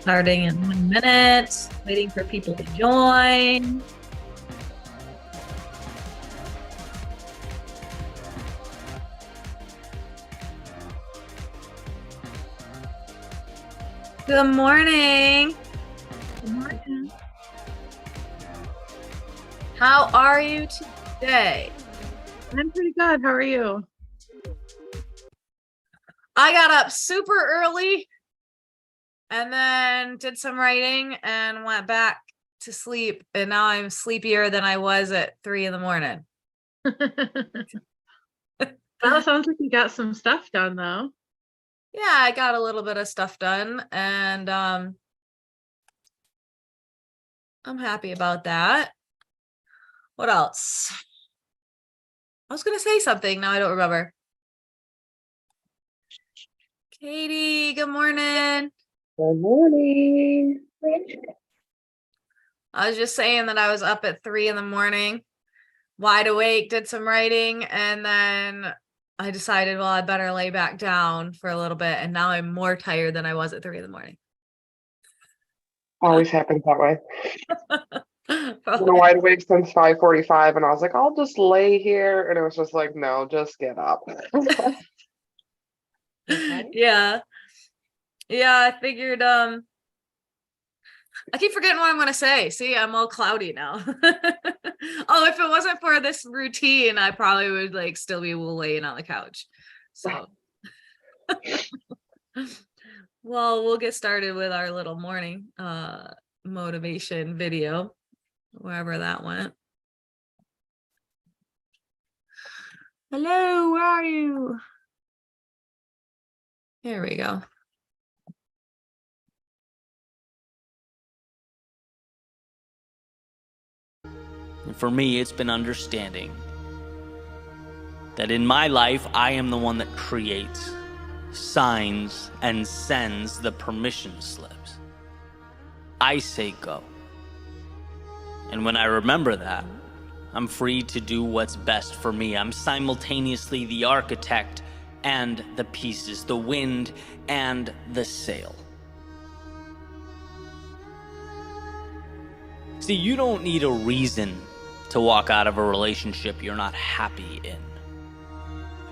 Starting in 1 minute, waiting for people to join. Good morning. Good morning. How are you today? I'm pretty good. How are you? I got up super early and then did some writing and went back to sleep. And now I'm sleepier than I was at 3 a.m. Well, it sounds like you got some stuff done, though. Yeah, I got a little bit of stuff done, and I'm happy about that. What else? I was gonna say something, now I don't remember. Katie, good morning. Good morning. I was just saying that I was up at 3 a.m, wide awake, did some writing, and then I decided, well, I better lay back down for a little bit, and now I'm more tired than I was at 3 a.m. Always happens that way. I've been wide awake since 5:45, and I was like, I'll just lay here, and it was just like, no, just get up. Okay. Yeah, I figured. I keep forgetting what I'm gonna say. See, I'm all cloudy now. Oh, if it wasn't for this routine, I probably would like still be laying on the couch. So, well, we'll get started with our little morning motivation video, wherever that went. Hello, where are you? Here we go. And for me, it's been understanding that in my life, I am the one that creates, signs, and sends the permission slips. I say go. And when I remember that, I'm free to do what's best for me. I'm simultaneously the architect and the pieces, the wind and the sail. See, you don't need a reason to walk out of a relationship you're not happy in.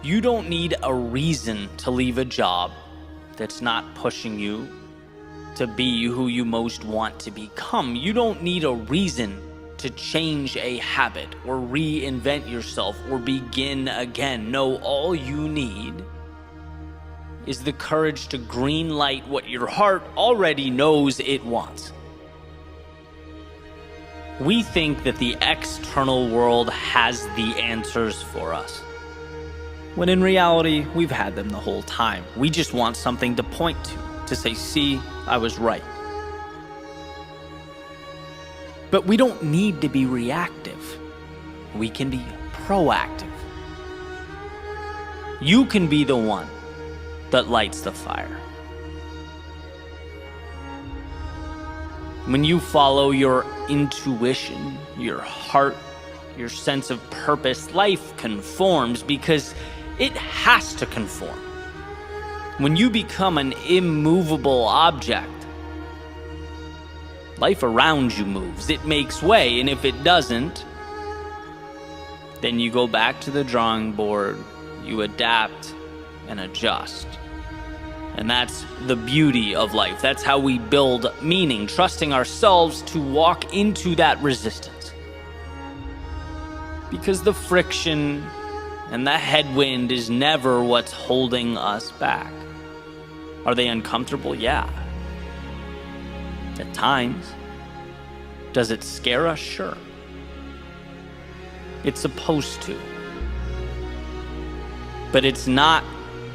You don't need a reason to leave a job that's not pushing you to be who you most want to become. You don't need a reason to change a habit or reinvent yourself or begin again. No, all you need is the courage to green light what your heart already knows it wants. We think that the external world has the answers for us, when in reality, we've had them the whole time. We just want something to point to say, see, I was right. But we don't need to be reactive. We can be proactive. You can be the one that lights the fire. When you follow your intuition, your heart, your sense of purpose, life conforms because it has to conform. When you become an immovable object, life around you moves. It makes way, and if it doesn't, then you go back to the drawing board, you adapt and adjust. And that's the beauty of life. That's how we build meaning, trusting ourselves to walk into that resistance. Because the friction and the headwind is never what's holding us back. Are they uncomfortable? Yeah. At times. Does it scare us? Sure. It's supposed to. But it's not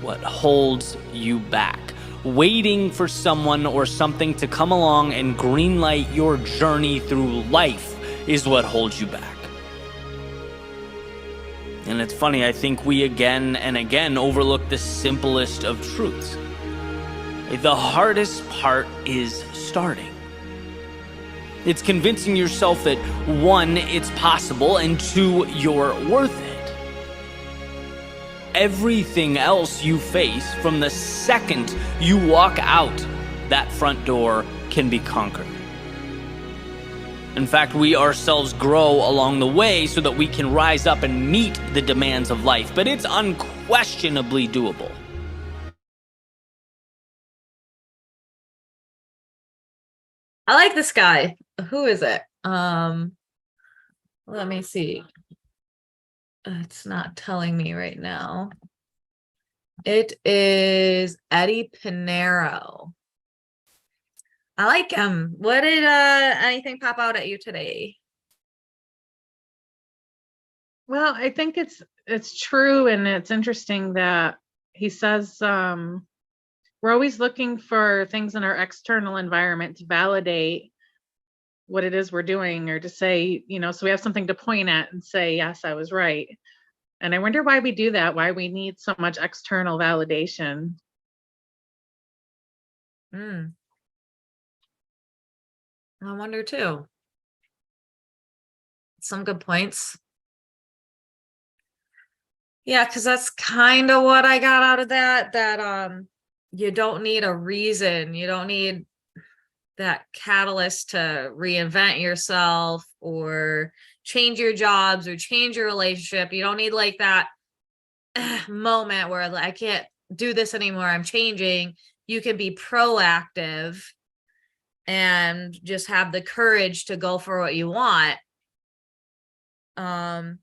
what holds you back. Waiting for someone or something to come along and greenlight your journey through life is what holds you back. And it's funny, I think we again and again overlook the simplest of truths. The hardest part is starting. It's convincing yourself that one, it's possible, and two, you're worth it. Everything else you face from the second you walk out that front door can be conquered. In fact, we ourselves grow along the way so that we can rise up and meet the demands of life, but it's unquestionably doable. I like this guy. Who is it? Let me see. It's not telling me right now. It is Eddie Pinero. I like him. What did anything pop out at you today? Well, I think it's true, and it's interesting that he says we're always looking for things in our external environment to validate what it is we're doing, or to say, so we have something to point at and say, yes, I was right. And I wonder why we do that, why we need so much external validation. I wonder too. Some good points. Yeah, because that's kind of what I got out of that you don't need a reason. You don't need that catalyst to reinvent yourself or change your jobs or change your relationship. You don't need like that moment where I can't do this anymore, I'm changing. You can be proactive and just have the courage to go for what you want. And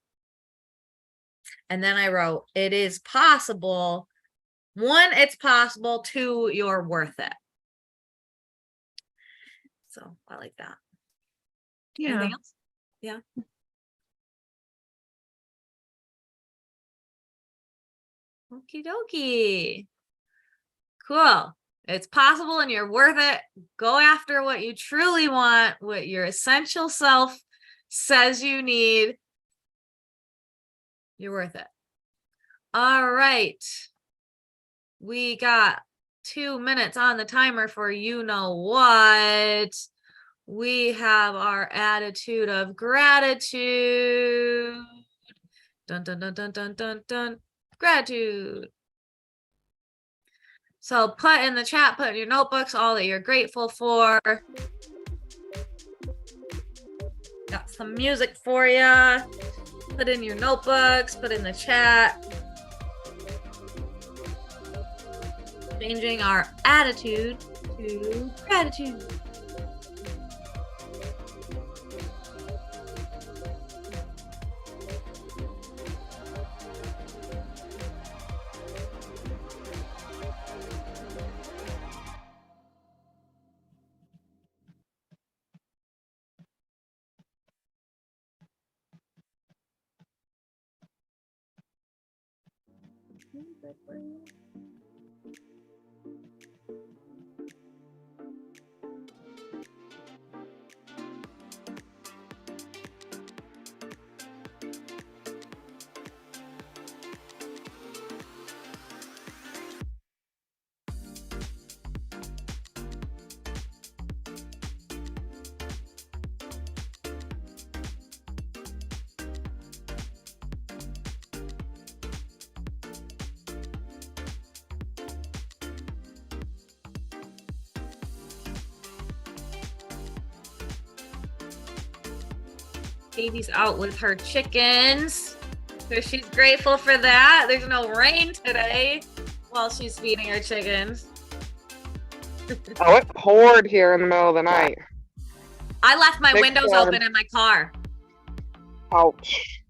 then I wrote, it is possible. 1, it's possible. 2, you're worth it. So I like that. Yeah. Anything else? Yeah. Okie dokie. Cool. It's possible and you're worth it. Go after what you truly want, what your essential self says you need. You're worth it. All right. We got 2 minutes on the timer for you know what. We have our attitude of gratitude. Dun, dun, dun, dun, dun, dun, dun. Gratitude. So put in the chat, put in your notebooks all that you're grateful for. Got some music for you. Put in your notebooks, put in the chat. Changing our attitude to gratitude. Katie's out with her chickens. So she's grateful for that. There's no rain today while she's feeding her chickens. Oh, it poured here in the middle of the night. I left my Big windows storm. open in my car. Ouch.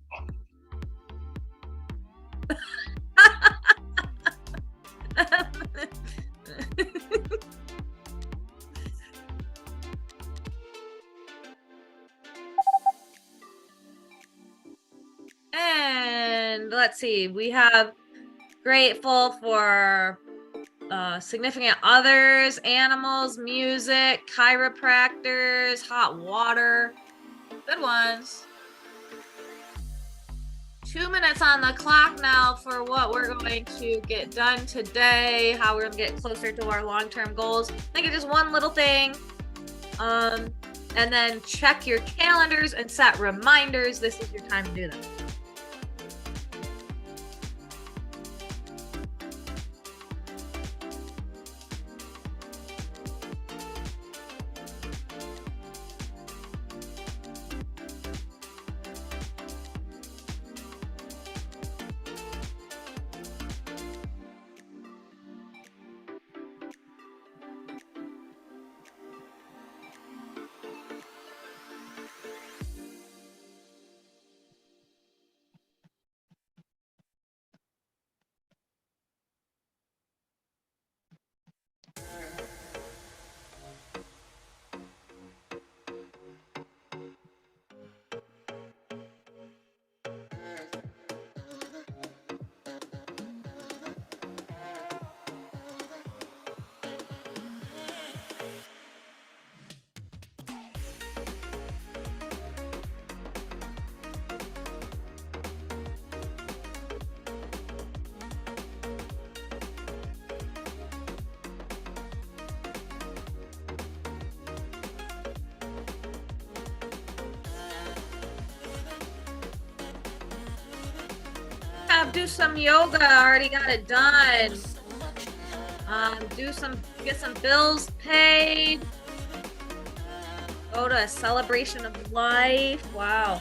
And let's see, we have grateful for significant others, animals, music, chiropractors, hot water. Good ones. 2 minutes on the clock now for what we're going to get done today, how we're going to get closer to our long-term goals. Think of just one little thing. And then check your calendars and set reminders. This is your time to do that. do some yoga. I already got it done. Get some bills paid. Go to a celebration of life. Wow.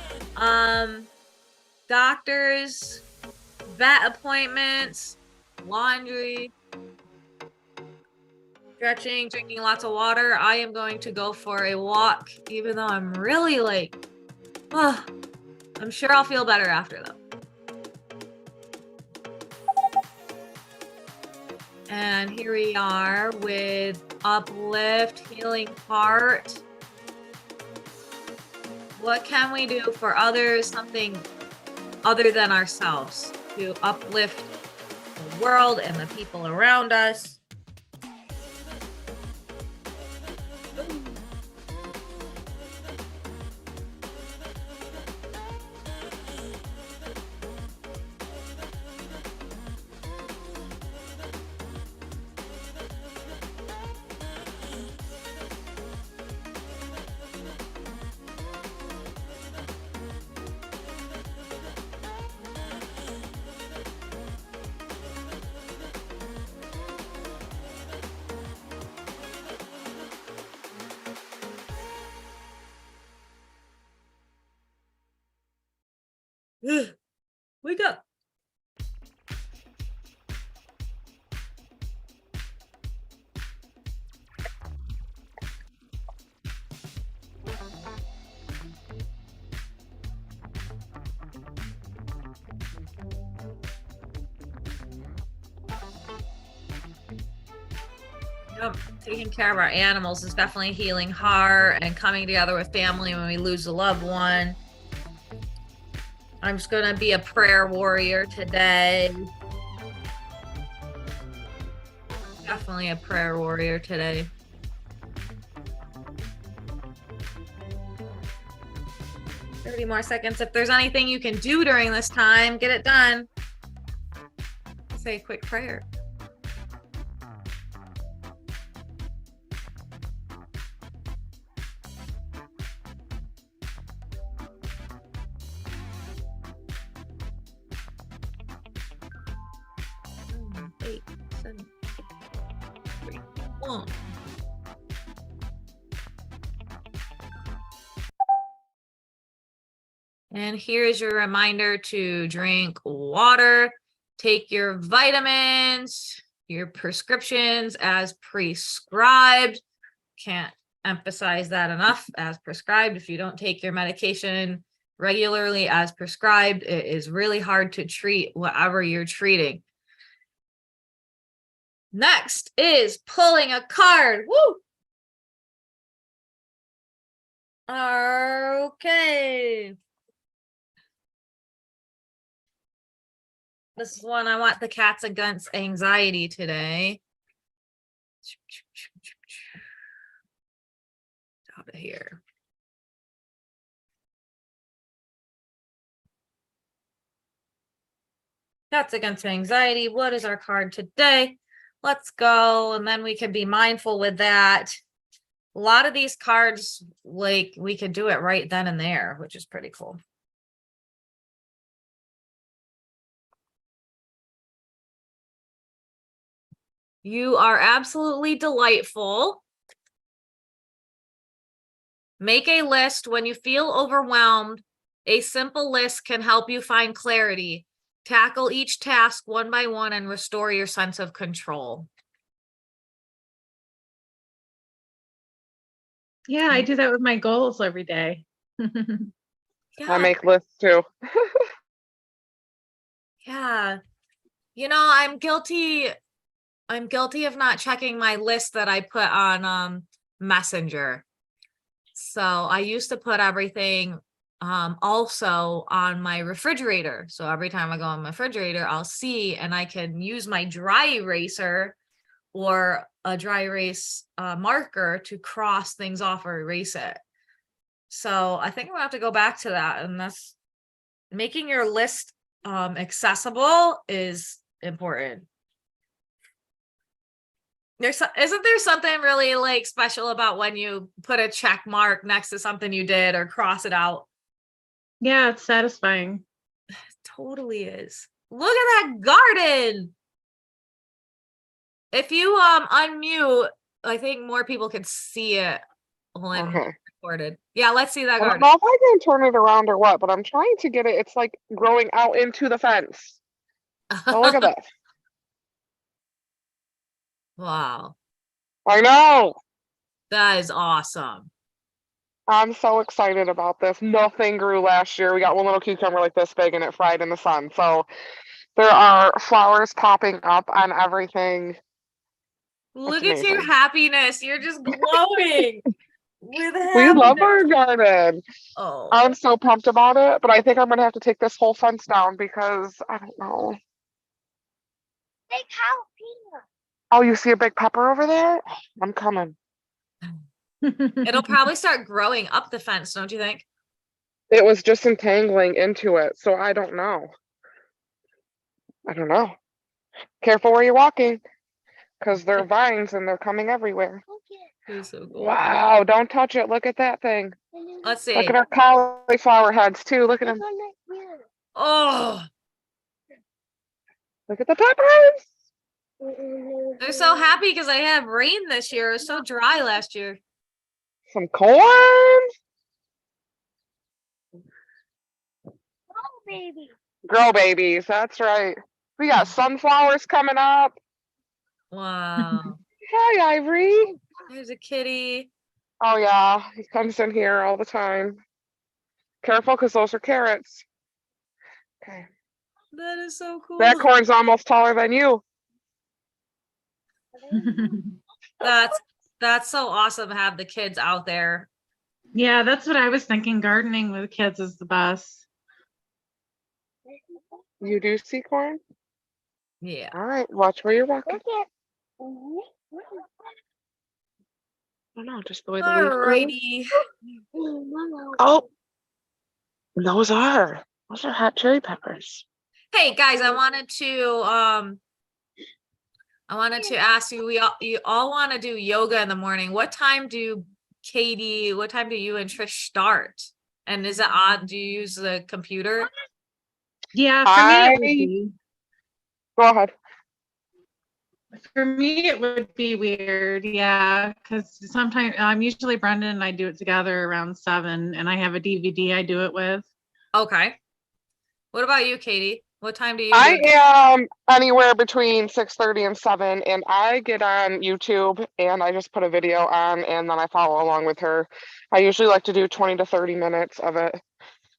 Doctors, vet appointments, laundry, stretching, drinking lots of water. I am going to go for a walk, even though I'm really like, I'm sure I'll feel better after though. And here we are with Uplift, Healing Heart. What can we do for others, something other than ourselves, to uplift the world and the people around us? Wake up. Yep. Taking care of our animals is definitely healing heart, and coming together with family when we lose a loved one. I'm just gonna be a prayer warrior today. Definitely a prayer warrior today. Thirty more seconds. If there's anything you can do during this time, get it done. Say a quick prayer. And here's your reminder to drink water, take your vitamins, your prescriptions as prescribed. Can't emphasize that enough, as prescribed. If you don't take your medication regularly as prescribed, it is really hard to treat whatever you're treating. Next is pulling a card. Woo! Okay. This is one. I want the cats against anxiety today. Out of here. Cats against anxiety. What is our card today? Let's go. And then we can be mindful with that. A lot of these cards, like, we could do it right then and there, which is pretty cool. You are absolutely delightful. Make a list when you feel overwhelmed. A simple list can help you find clarity. Tackle each task one by one and restore your sense of control. Yeah, I do that with my goals every day. Yeah. I make lists too. Yeah. You know, I'm guilty of not checking my list that I put on Messenger. So I used to put everything also on my refrigerator. So every time I go on my refrigerator, I'll see, and I can use my dry eraser or a dry erase marker to cross things off or erase it. So I think I'm gonna have to go back to that, and that's making your list accessible is important. Isn't there something really like special about when you put a check mark next to something you did or cross it out? Yeah, it's satisfying. Totally is. Look at that garden. If you unmute, I think more people can see it when Okay. recorded. Yeah, let's see that I don't garden. know if I can turn it around or what, but I'm trying to get it. It's like growing out into the fence. Oh, look at this. Wow, I know. that is awesome. I'm so excited about this. Nothing grew last year. We got one little cucumber like this big and it fried in the sun. So there are flowers popping up on everything. Look That's at your amazing. happiness. You're just glowing with We love happiness. our garden. Oh, I'm so pumped about it, but I think I'm gonna have to take this whole fence down because I don't know. Big house here. Oh, you see a big pepper over there? I'm coming. it'll probably start growing up the fence, don't you think? It was just entangling into it, so I don't know. I don't know. Careful where you're walking, because they're vines and they're coming everywhere. You're so cool. Wow, don't touch it. Look at that thing. Let's see. Look at our cauliflower heads too. Look at them. Oh, Look at the peppers. they're so happy because I had rain this year. It was so dry last year. Some corn. Oh, baby. Grow babies. That's right. We got sunflowers coming up. Wow. Hi, Ivory. There's a kitty. Oh yeah, he comes in here all the time. Careful, because those are carrots. Okay. That is so cool. That corn's almost taller than you. That's so awesome to have the kids out there. Yeah, that's what I was thinking. Gardening with kids is the best. You do see corn? Yeah. All right, watch where you're walking. Look at. I don't know, just the way the leaves grow. Alrighty. Oh, those are hot cherry peppers. Hey guys, I wanted to ask you, you all want to do yoga in the morning. What time do you and Trish start? And is it on, do you use the computer? Yeah, for me it would be. Go ahead. For me, it would be weird, yeah, because sometimes I'm usually Brendan and I do it together around 7, and I have a DVD I do it with. Okay. What about you, Katie? What time do you I do? am anywhere between 6:30 and 7, and I get on YouTube and I just put a video on and then I follow along with her. I usually like to do 20 to 30 minutes of it.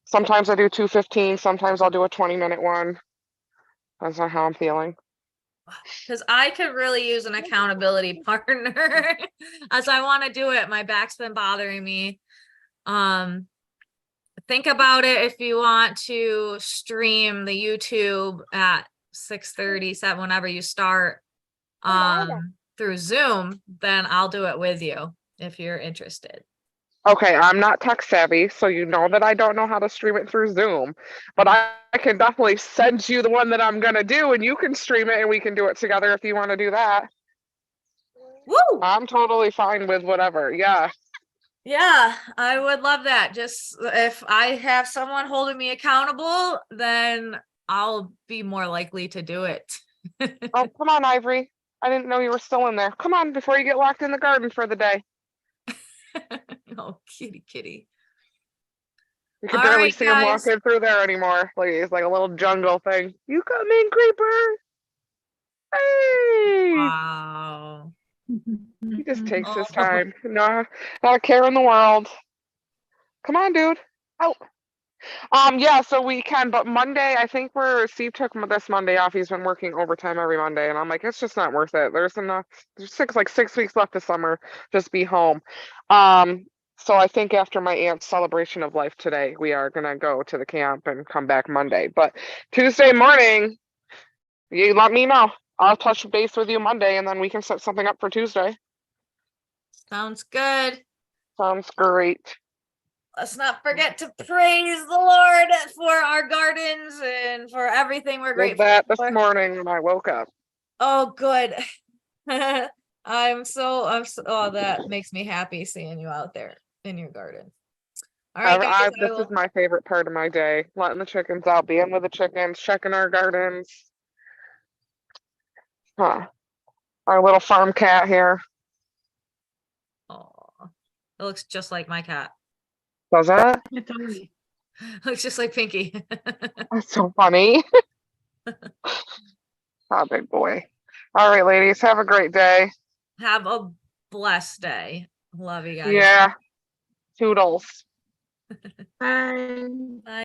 Sometimes I do 2:15, sometimes I'll do a 20-minute one. Depends on how I'm feeling. Because I could really use an accountability partner as I want to do it. My back's been bothering me. Think about it if you want to stream the YouTube at 6:30, 7, whenever you start through Zoom, then I'll do it with you if you're interested. Okay, I'm not tech savvy, so you know that I don't know how to stream it through Zoom, but I can definitely send you the one that I'm gonna do and you can stream it and we can do it together if you want to do that. Woo! I'm totally fine with whatever. Yeah. Yeah, I would love that. Just if I have someone holding me accountable, then I'll be more likely to do it. Oh, come on, Ivory. I didn't know you were still in there. Come on before you get locked in the garden for the day. Oh, kitty. You can All barely right, see him guys. walking through there anymore. Like it's like a little jungle thing. You come in, creeper. Hey, Wow. he just takes his Oh. time. No, not a care in the world. Come on, dude. Oh. Yeah, so we can, but Monday, I think Steve took this Monday off. He's been working overtime every Monday, and I'm like, it's just not worth it. There's 6 weeks left of summer. Just be home. So I think after my aunt's celebration of life today, we are gonna go to the camp and come back Monday. But Tuesday morning, you let me know. I'll touch base with you Monday, and then we can set something up for Tuesday. Sounds good. Sounds great. Let's not forget to praise the Lord for our gardens and for everything we're Did grateful that this for. morning when I woke up. Oh, good. Oh, that makes me happy seeing you out there in your garden. All right, guys. I This is my favorite part of my day, letting the chickens out, being with the chickens, checking our gardens. Huh. Our little farm cat here. Aw, it looks just like my cat. Does that? It does. Looks just like Pinky. That's so funny. Oh, big boy. All right, ladies, have a great day. Have a blessed day. Love you guys. Yeah. Toodles. Bye. Bye.